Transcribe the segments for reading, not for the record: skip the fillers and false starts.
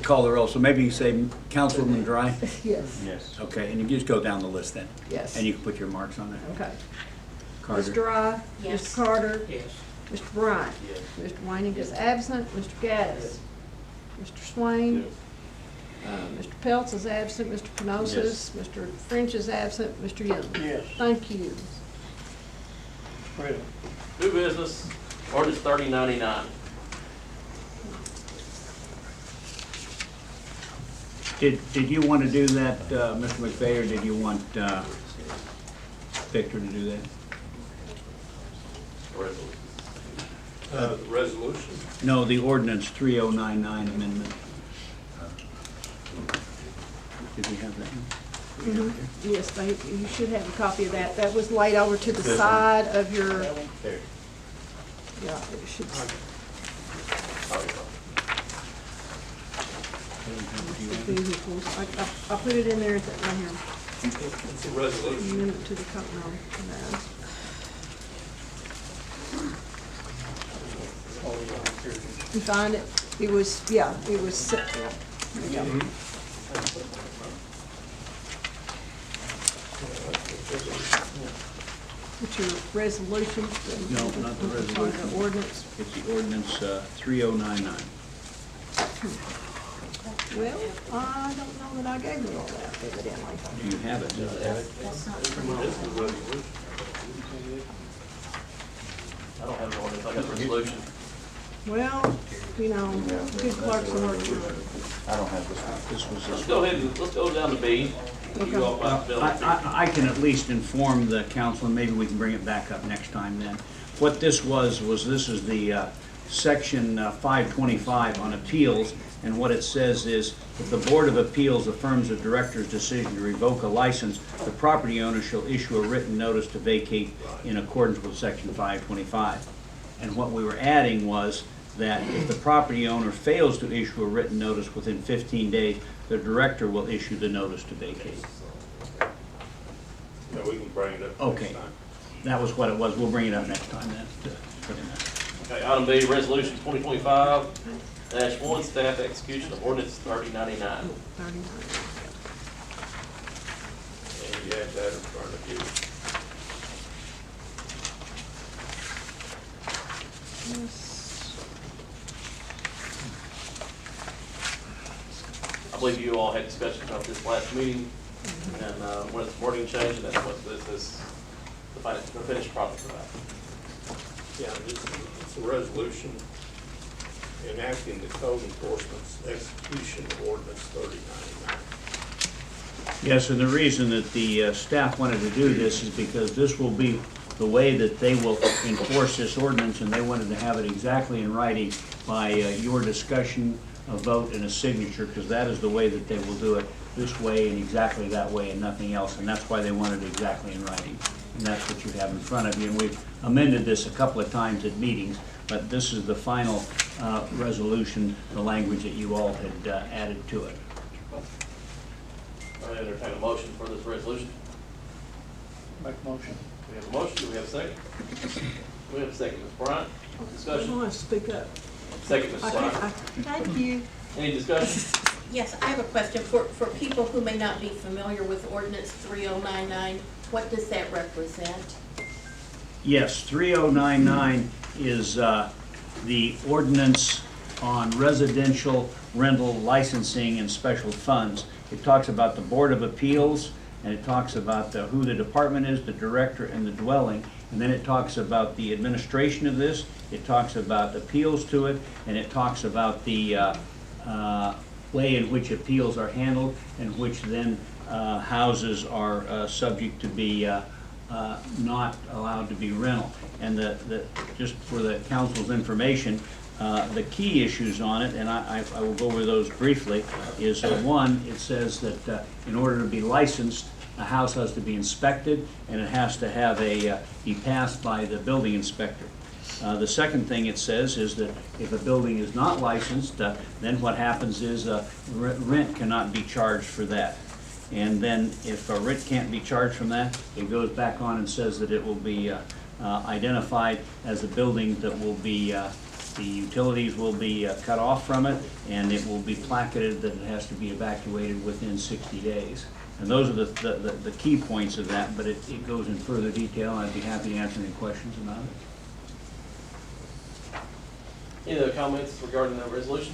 call the roll, so maybe you say Councilwoman Dry? Yes. Yes. Okay, and you just go down the list then? Yes. And you can put your marks on there. Okay. Carter? Mr. Dry? Yes. Mr. Carter? Yes. Mr. Bryant? Yes. Mr. Wanning is absent. Mr. Gaddis? Mr. Swain? Mr. Peltz is absent. Mr. Penosis? Mr. French is absent. Mr. Young? Yes. Thank you. Ready. New business, ordinance 3099. Did you want to do that, Mr. McVeigh, or did you want Victor to do that? Resolution? No, the ordinance 3099 amendment. Did we have that one? Yes, you should have a copy of that. That was laid over to the This one? side of your, There. yeah, it should. Vehicles. I put it in there, right here. It's a resolution. Amendment to the code, no, no. You find it? It was, yeah, it was, yeah. There you go. It's your resolution. No, not the resolution. The ordinance. It's the ordinance 3099. Well, I don't know that I gave you all that, evidently. Do you have it? That's not from all. This is resolution. I don't have an ordinance, I got a resolution. Well, you know, good clerks and work. I don't have this one. This was Let's this. go ahead and, let's go down to B. You all about the building. I can at least inform the council, and maybe we can bring it back up next time then. What this was this is the section 525 on appeals, and what it says is, if the Board of Appeals affirms the director's decision to revoke a license, the property owner shall issue a written notice to vacate in accordance with section 525. And what we were adding was that if the property owner fails to issue a written notice within 15 days, the director will issue the notice to vacate. Yeah, we can bring it up Okay. next time. That was what it was. We'll bring it up next time then. to put in there. Okay, item B, resolution 2025-1, staff execution of ordinance 3099. 39. And you have that in front of you. Yes. I believe you all had discussion about this last meeting, and when it's wording change, that's what this is, the finished product of that. Yeah, it's a resolution enacting the code enforcement's execution of ordinance 3099. Yes, and the reason that the staff wanted to do this is because this will be the way that they will enforce this ordinance, and they wanted to have it exactly in writing by your discussion, a vote, and a signature, because that is the way that they will do it, this way and exactly that way and nothing else, and that's why they wanted it exactly in writing. And that's what you have in front of you, and we've amended this a couple of times at meetings, but this is the final resolution, the language that you all had added to it. I entertain a motion for this resolution. Make a motion. We have a motion, do we have a second? We have a second, Ms. Bryant. I Discussion? want to speak up. Second, Ms. Bryant. Thank you. Any discussion? Yes, I have a question for people who may not be familiar with ordinance 3099. What does that represent? Yes, 3099 is the ordinance on residential rental licensing and special funds. It talks about the Board of Appeals, and it talks about who the department is, the director, and the dwelling. And then it talks about the administration of this, it talks about appeals to it, and it talks about the way in which appeals are handled, and which then houses are subject to be not allowed to be rental. And just for the council's information, the key issues on it, and I will go over those briefly, is one, it says that in order to be licensed, a house has to be inspected, and it has to have be passed by the building inspector. The second thing it says is that if a building is not licensed, then what happens is rent cannot be charged for that. And then if a rent can't be charged from that, it goes back on and says that it will be identified as a building that will be The utilities will be cut off from it, and it will be placarded that it has to be evacuated within 60 days. And those are the key points of that, but it goes in further detail, and I'd be happy to answer any questions about it. Any other comments regarding the resolution?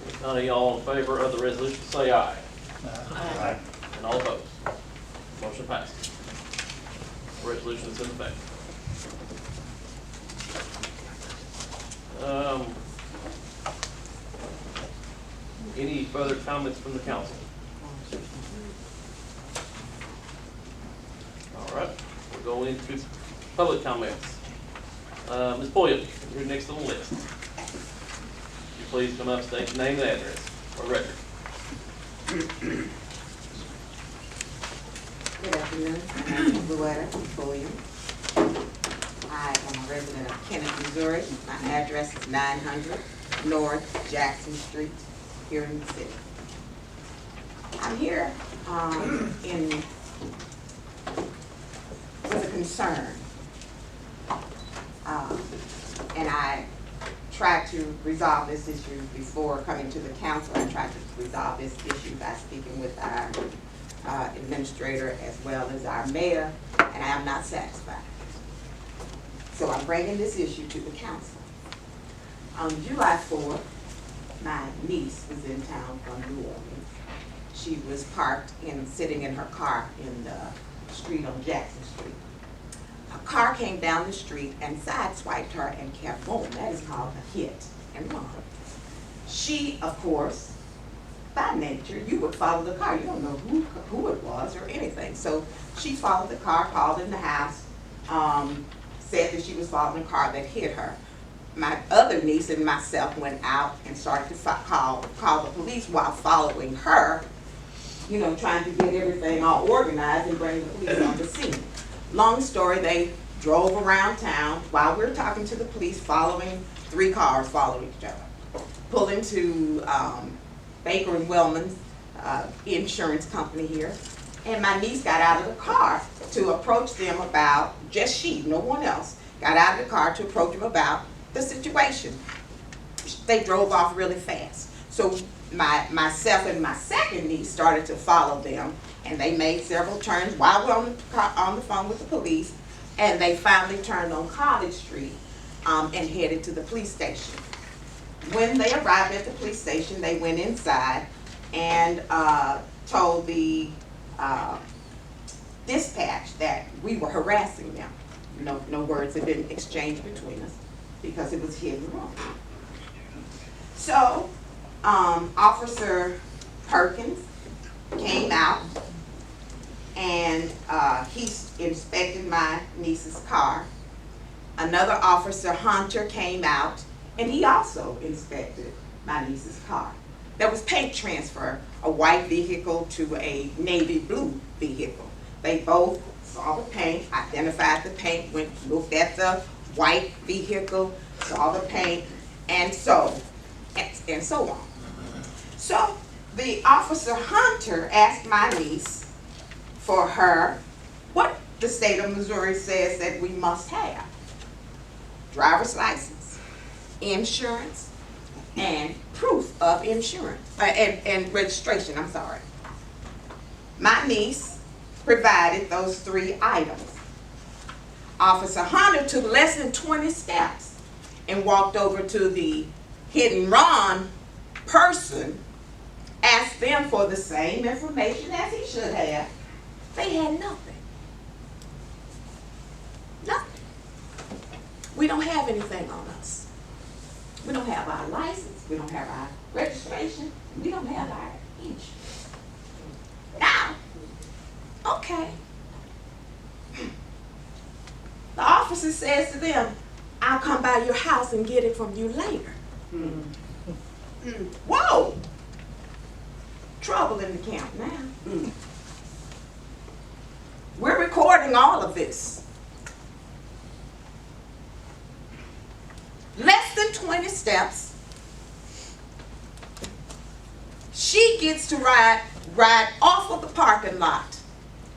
If none of y'all in favor of the resolution, say aye. Aye. And all opposed? Motion passes. Resolution is in effect. Any further comments from the council? All right, we'll go into public comments. Ms. Boyle, you're next on the list. Would you please come up, state your name and address for record? Good afternoon, my name is Louetta Williams. I am a resident of Kennett, Missouri. My address is 900 North Jackson Street, here in the city. I'm here with a concern. And I tried to resolve this issue before coming to the council. I tried to resolve this issue by speaking with our administrator as well as our mayor, and I am not satisfied. So I'm bringing this issue to the council. On July 4th, my niece was in town from New Orleans. She was parked sitting in her car in the street on Jackson Street. A car came down the street and sideswiped her and kept going. That is called a hit and run. She, of course, by nature, you would follow the car. You don't know who it was or anything. So she followed the car, called in the house, said that she was following a car that hit her. My other niece and myself went out and started to call the police while following her, you know, trying to get everything all organized and bring the police on the scene. Long story, they drove around town while we were talking to the police, following 3 cars following each other. Pulled into Baker and Wellman's insurance company here, and my niece got out of the car to approach them about, just she, no one else, got out of the car to approach them about the situation. They drove off really fast. So myself and my second niece started to follow them, and they made several turns while we're on the phone with the police, and they finally turned on College Street and headed to the police station. When they arrived at the police station, they went inside and told the dispatch that we were harassing them. No words had been exchanged between us because it was hit and run. So Officer Perkins came out and he inspected my niece's car. Another officer, Hunter, came out and he also inspected my niece's car. There was paint transfer, a white vehicle to a navy blue vehicle. They both saw the paint, identified the paint, looked at the white vehicle, saw the paint, and so on. So the officer Hunter asked my niece for her what the state of Missouri says that we must have: driver's license, insurance, and proof of insurance, and registration, I'm sorry. My niece provided those 3 items. Officer Hunter took less than 20 steps and walked over to the hit and run person, asked them for the same information as he should have. They had nothing. Nothing. We don't have anything on us. We don't have our license, we don't have our registration, we don't have our insurance. Now, okay. The officer says to them, I'll come by your house and get it from you later. Whoa! Trouble in the camp now. We're recording all of this. Less than 20 steps. She gets to ride off of the parking lot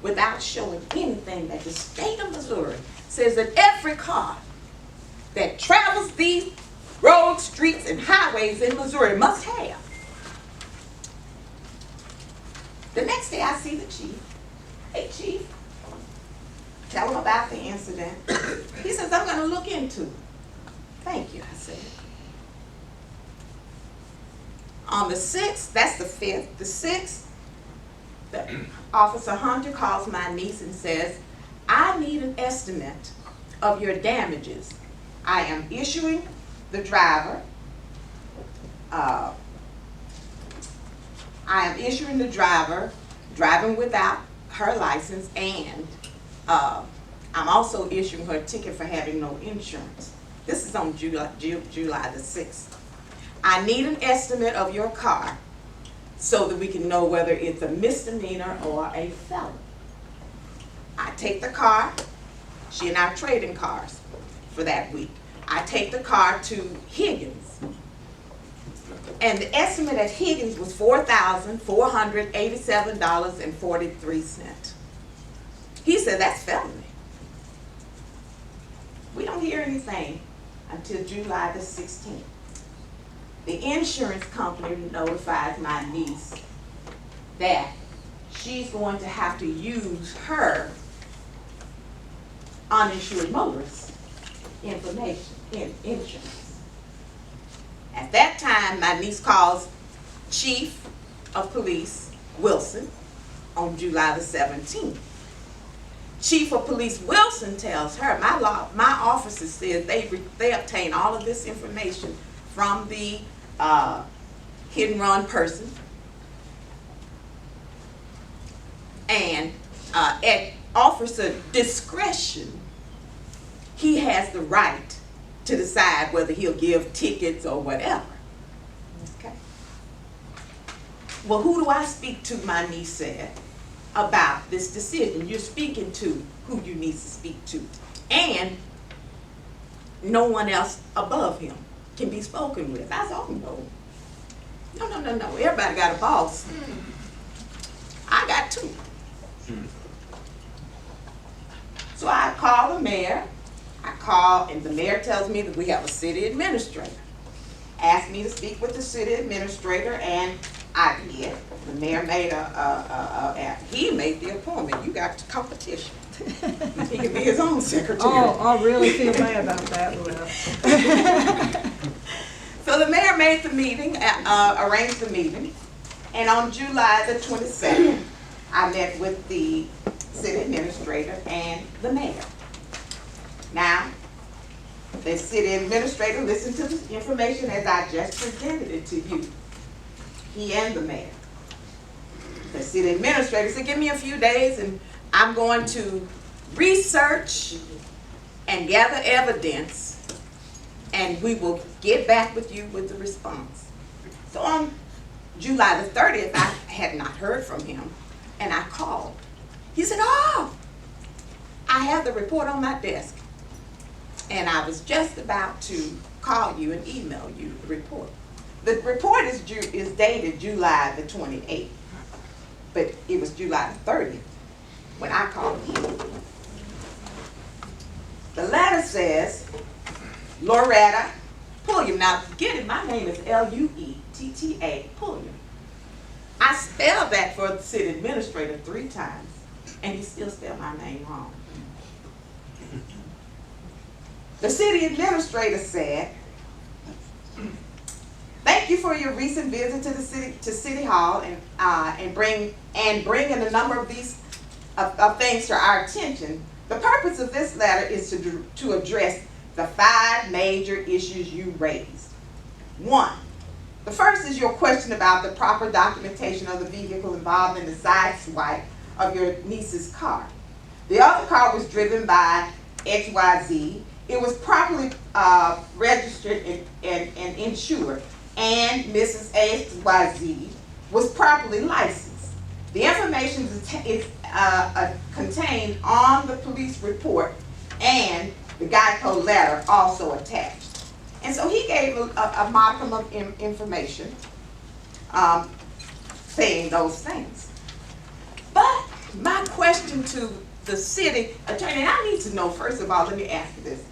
without showing anything that the state of Missouri says that every car that travels these roads, streets, and highways in Missouri must have. The next day I see the chief. Hey, chief, tell him about the incident. He says, I'm gonna look into it. Thank you, I said. On the 6th, that's the 5th, the 6th, Officer Hunter calls my niece and says, I need an estimate of your damages. I am issuing the driver, driving without her license, and I'm also issuing her a ticket for having no insurance. This is on July the 6th. I need an estimate of your car so that we can know whether it's a misdemeanor or a felony. I take the car. She and I are trading cars for that week. I take the car to Higgins. And the estimate at Higgins was $4,487.43. He said, that's felony. We don't hear anything until July the 16th. The insurance company notifies my niece that she's going to have to use her uninsured motorist information in insurance. At that time, my niece calls Chief of Police Wilson on July the 17th. Chief of Police Wilson tells her, my officer says they obtain all of this information from the hit and run person, and at officer discretion, he has the right to decide whether he'll give tickets or whatever. Okay. Well, who do I speak to, my niece said, about this decision? You're speaking to who you need to speak to, and no one else above him can be spoken with. I said, oh no. No. Everybody got a boss. I got two. So I call the mayor. And the mayor tells me that we have a city administrator. Asked me to speak with the city administrator, and I did. The mayor made he made the appointment. You got competition. He can be his own secretary. Oh, I really feel bad about that, Will. So the mayor made the meeting, arranged the meeting, and on July the 22nd, I met with the city administrator and the mayor. Now, the city administrator listened to the information as I just presented it to you. He and the mayor. The city administrator said, give me a few days and I'm going to research and gather evidence, and we will get back with you with the response. So on July the 30th, I had not heard from him, and I called. He said, oh, I have the report on my desk, and I was just about to call you and email you the report. The report is dated July the 28th, but it was July the 30th when I called him. The letter says, Loretta Pulliam. Now, get it, my name is Luetta, Pulliam. I spelled that for the city administrator 3 times, and he still spelled my name wrong. The city administrator said, thank you for your recent visit to the city hall and bringing a number of these things to our attention. The purpose of this letter is to address the 5 major issues you raised. 1, the first is your question about the proper documentation of the vehicle involved in the side swipe of your niece's car. The other car was driven by XYZ. It was properly registered and insured, and Mrs. XYZ was properly licensed. The information is contained on the police report and the Geico letter also attached. And so he gave a modicum of information saying those things. But my question to the city attorney, and I need to know, first of all, let me ask you this.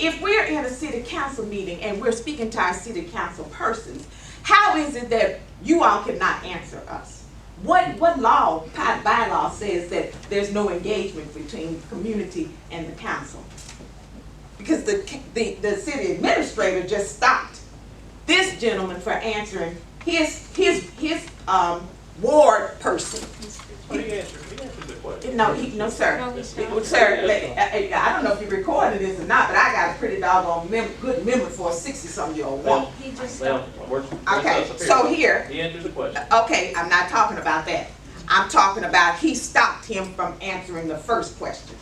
if we're in a city council meeting and we're speaking to our city council persons, how is it that you all cannot answer us? What law, bylaw says that there's no engagement between community and the council? Because the city administrator just stopped this gentleman for answering his ward person. He answered the question. No, sir. Sir, I don't know if you recorded this or not, but I got a pretty doggone good memory for a 60-some-year-old woman. Okay, so here. He answered the question. Okay, I'm not talking about that. I'm talking about he stopped him from answering the first question.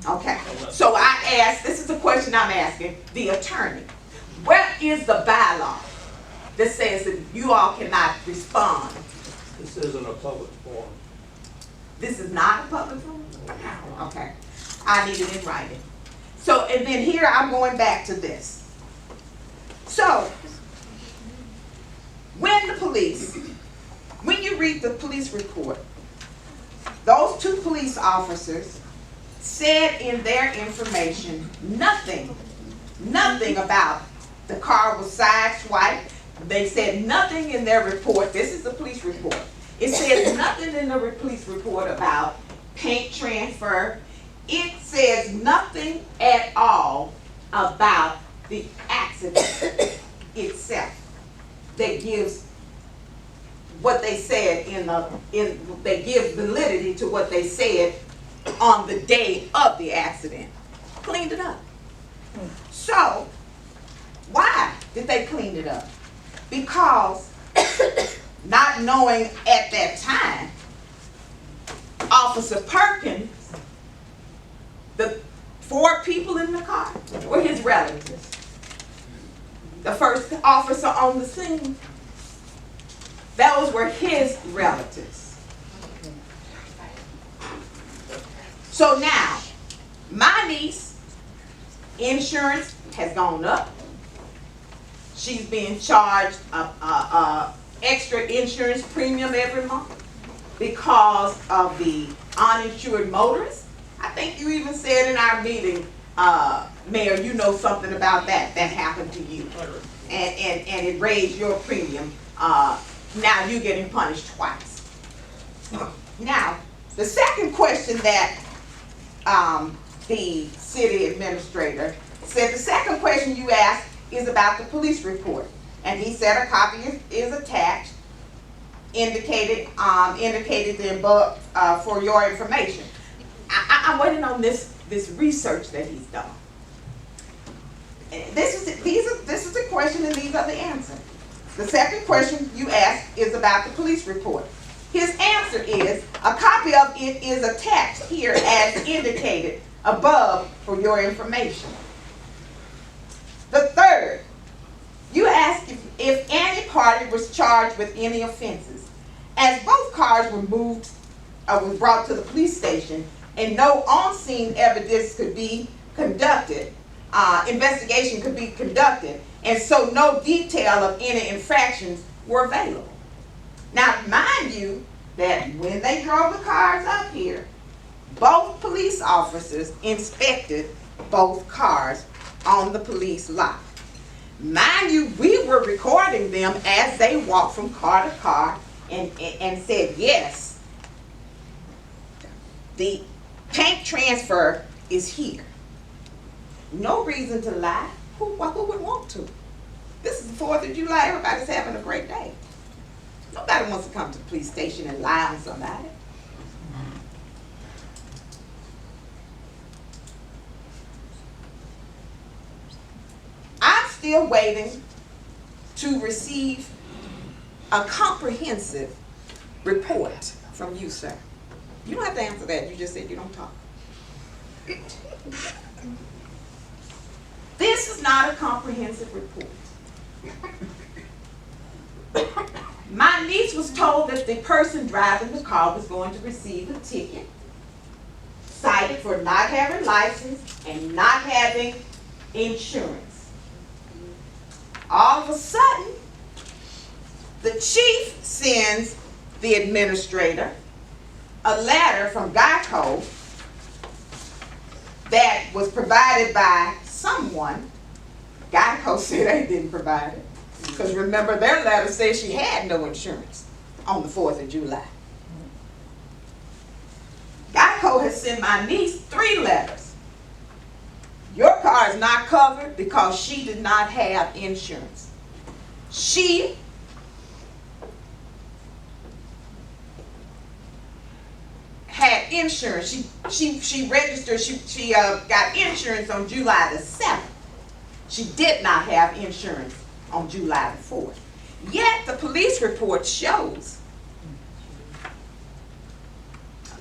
Okay, so I asked, this is the question I'm asking the attorney. Where is the bylaw that says that you all cannot respond? This isn't a public forum. This is not a public forum? Okay, I need it in writing. So, and then here I'm going back to this. So, when you read the police report, those two police officers said in their information nothing about the car was sideswiped. They said nothing in their report. This is the police report. It says nothing in the police report about paint transfer. It says nothing at all about the accident itself that gives what they said they give validity to what they said on the day of the accident. Cleaned it up. So, why did they clean it up? Because not knowing at that time, Officer Perkins, the 4 people in the car were his relatives. The first officer on the scene, those were his relatives. So now, my niece, insurance has gone up. She's being charged extra insurance premium every month because of the uninsured motorist. I think you even said in our meeting, Mayor, you know something about that happened to you. And it raised your premium. Now you're getting punished twice. Now, the second question that the city administrator said, the second question you asked is about the police report. And he said a copy is attached, indicated the above for your information. I'm waiting on this research that he's done. This is the question and these are the answers. The second question you asked is about the police report. His answer is a copy of it is attached here as indicated above for your information. The third, you asked if any party was charged with any offenses. As both cars were was brought to the police station and no on-scene evidence could be conducted, investigation could be conducted, and so no detail of any infractions were available. Now, mind you that when they drove the cars up here, both police officers inspected both cars on the police lot. Mind you, we were recording them as they walked from car to car and said, yes, the paint transfer is here. No reason to lie. Who would want to? This is the 4th of July. Everybody's having a great day. Nobody wants to come to the police station and lie on somebody. I'm still waiting to receive a comprehensive report from you, sir. You don't have to answer that. You just said you don't talk. This is not a comprehensive report. My niece was told that the person driving the car was going to receive a ticket, cited for not having license and not having insurance. All of a sudden, the chief sends the administrator a letter from Geico that was provided by someone. Geico said they didn't provide it. Because remember, their letter said she had no insurance on the 4th of July. Geico has sent my niece 3 letters. Your car is not covered because she did not have insurance. She had insurance. She registered. She got insurance on July the 7th. She did not have insurance on July the 4th. Yet the police report shows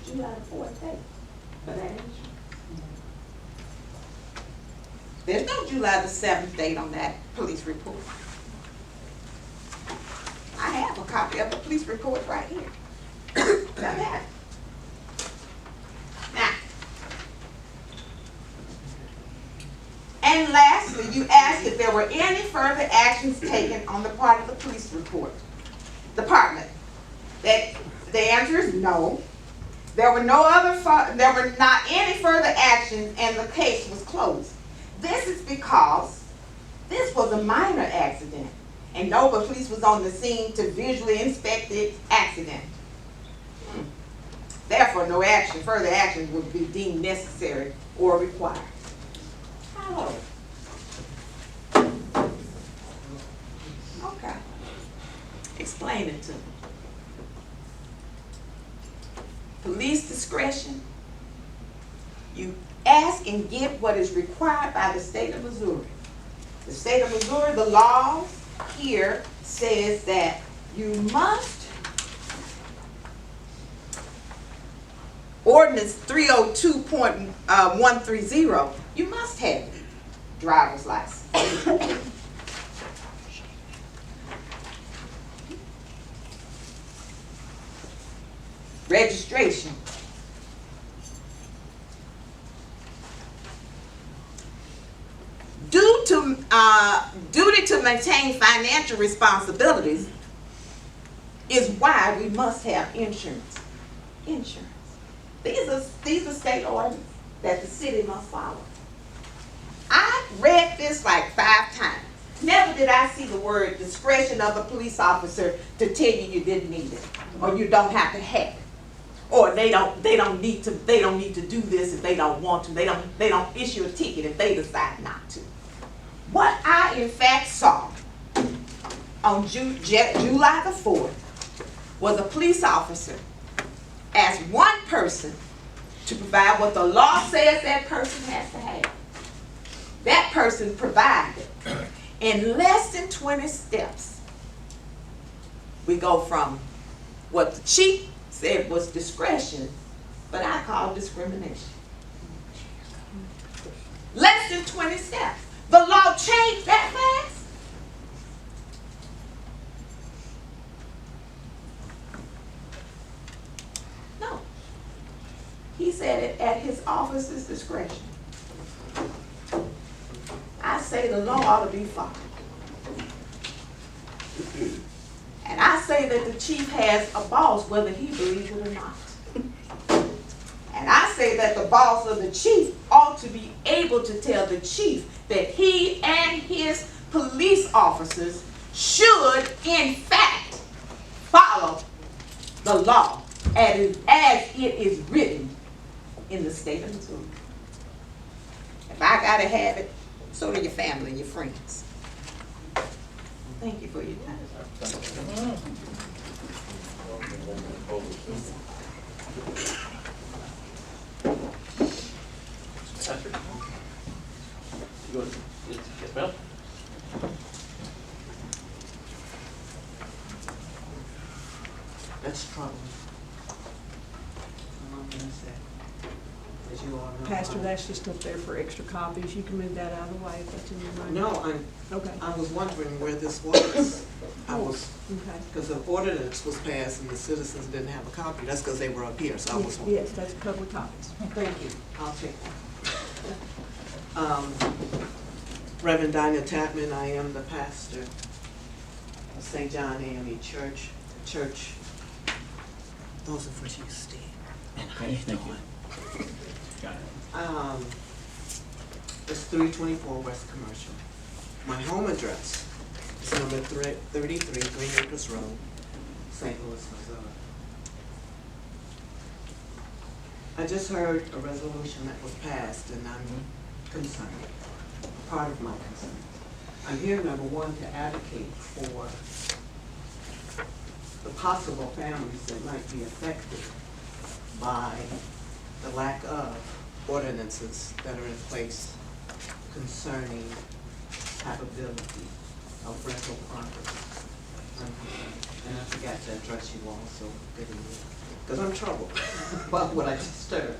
July the 4th date for that insurance. There's no July the 7th date on that police report. I have a copy of the police report right here. Now that. Now. And lastly, you asked if there were any further actions taken on the part of the police department. The answer is no. There were not any further actions, and the case was closed. This is because this was a minor accident, and Nova Police was on the scene to visually inspect the accident. Therefore, no further action would be deemed necessary or required. Hello. Okay. Explain it to me. Police discretion. You ask and get what is required by the state of Missouri. The state of Missouri, the law here says that you must, Ordinance 302.130, you must have a driver's license. Registration. Duty to maintain financial responsibilities is why we must have insurance. Insurance. These are state ordinances that the city must follow. I read this like 5 times. Never did I see the word discretion of a police officer to tell you didn't need it, or you don't have to have it, or they don't need to do this if they don't want to. They don't issue a ticket if they decide not to. What I in fact saw on July the 4th was a police officer ask one person to provide what the law says that person has to have. That person provided. In less than 20 steps, we go from what the chief said was discretion, but I call discrimination. Less than 20 steps. The law changed that fast? No. He said it at his office's discretion. I say the law ought to be followed. And I say that the chief has a boss, whether he believes it or not. And I say that the boss of the chief ought to be able to tell the chief that he and his police officers should, in fact, follow the law as it is written in the state of Missouri. If I gotta have it, so do your family and your friends. Thank you for your time. Patrick? You want to, yes, ma'am? That's trouble. I'm gonna say, as you all know. Pastor, that's just up there for extra copies. You can move that out of the way if that's in your mind. No, Okay. I was wondering where this was. Okay. Because the ordinance was passed and the citizens didn't have a copy. That's because they were up here, so I was wondering. Yes, that's public copies. Thank you. I'll take one. Reverend Dinah Tapman, I am the pastor of St. John AME Church. The church, those are for you, Steve. Okay, thank you. Got it. It's 324 West Commercial. My home address is number 33, Green Acres Road, St. Louis, Missouri. I just heard a resolution that was passed, and I'm concerned, part of my concern. I'm here, number one, to advocate for the possible families that might be affected by the lack of ordinances that are in place concerning habitability of rental property. And I forgot to address you all, so good evening, because I'm troubled about what I just heard.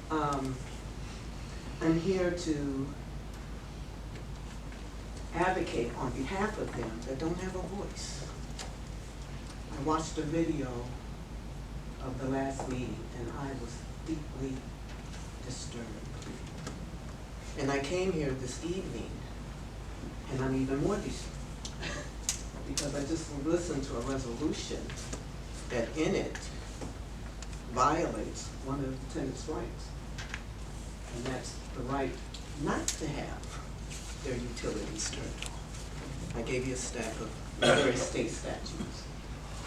I'm here to advocate on behalf of them that don't have a voice. I watched a video of the last meeting, and I was deeply disturbed. And I came here this evening, and I'm even more disturbed, because I just listened to a resolution that in it violates one of the tenants' rights. And that's the right not to have their utilities turned off. I gave you a stack of Missouri state statutes.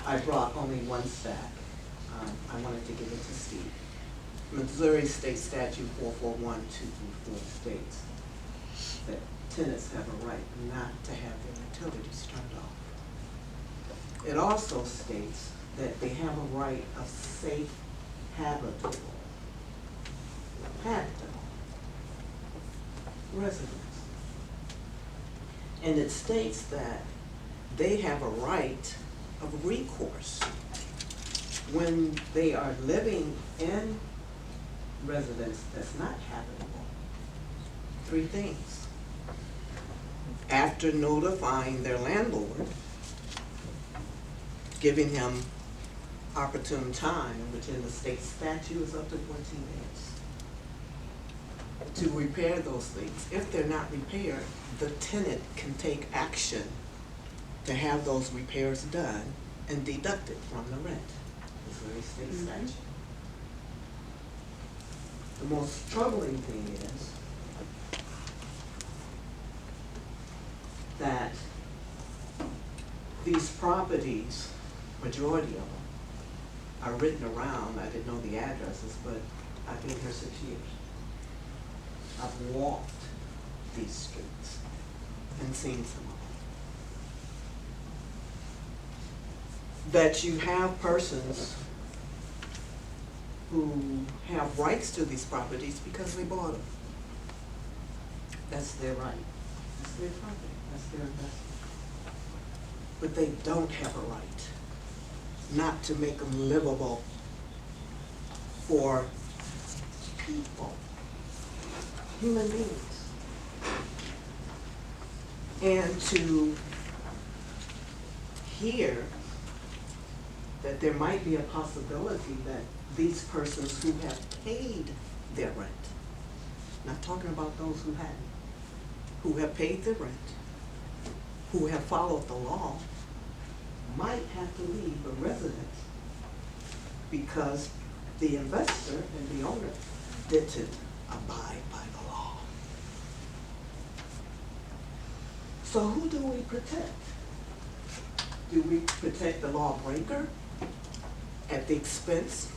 I brought only one stack. I wanted to give it to Steve. Missouri State Statute 4412 states that tenants have a right not to have their utilities turned off. It also states that they have a right of safe, habitable residence. And it states that they have a right of recourse when they are living in residence that's not habitable. Three things. After notifying their landlord, giving him opportune time, which in the state statute is up to 14 days, to repair those things. If they're not repaired, the tenant can take action to have those repairs done and deducted from the rent. Missouri state statute. The most troubling thing is that these properties, majority of them, are written around. I didn't know the addresses, but I've been here 6 years. I've walked these streets and seen some of them. That you have persons who have rights to these properties because they bought them. That's their right. That's their property. That's their investment. But they don't have a right not to make them livable for people, human beings. And to hear that there might be a possibility that these persons who have paid their rent, not talking about those who hadn't, who have paid their rent, who have followed the law, might have to leave the residence because the investor and the owner didn't abide by the law. So who do we protect? Do we protect the lawbreaker at the expense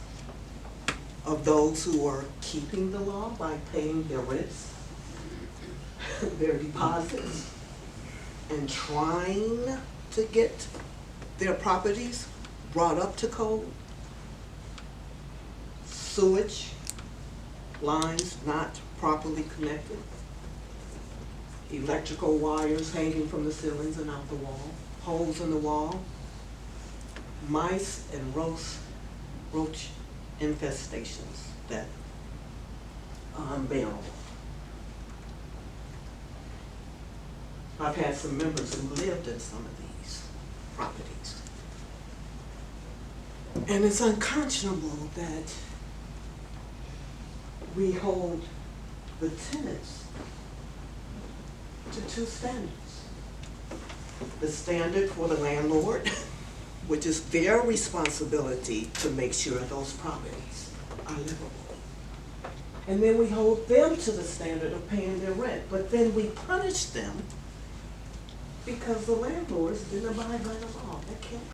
of those who are keeping the law by paying their rents, their deposits, and trying to get their properties brought up to code? Sewage lines not properly connected, electrical wires hanging from the ceilings and out the wall, holes in the wall, mice and roach infestations that are unbearable. I've had some members who lived in some of these properties. And it's unconscionable that we hold the tenants to two standards. The standard for the landlord, which is their responsibility to make sure those properties are livable. And then we hold them to the standard of paying their rent, but then we punish them because the landlords didn't abide by the law. That can't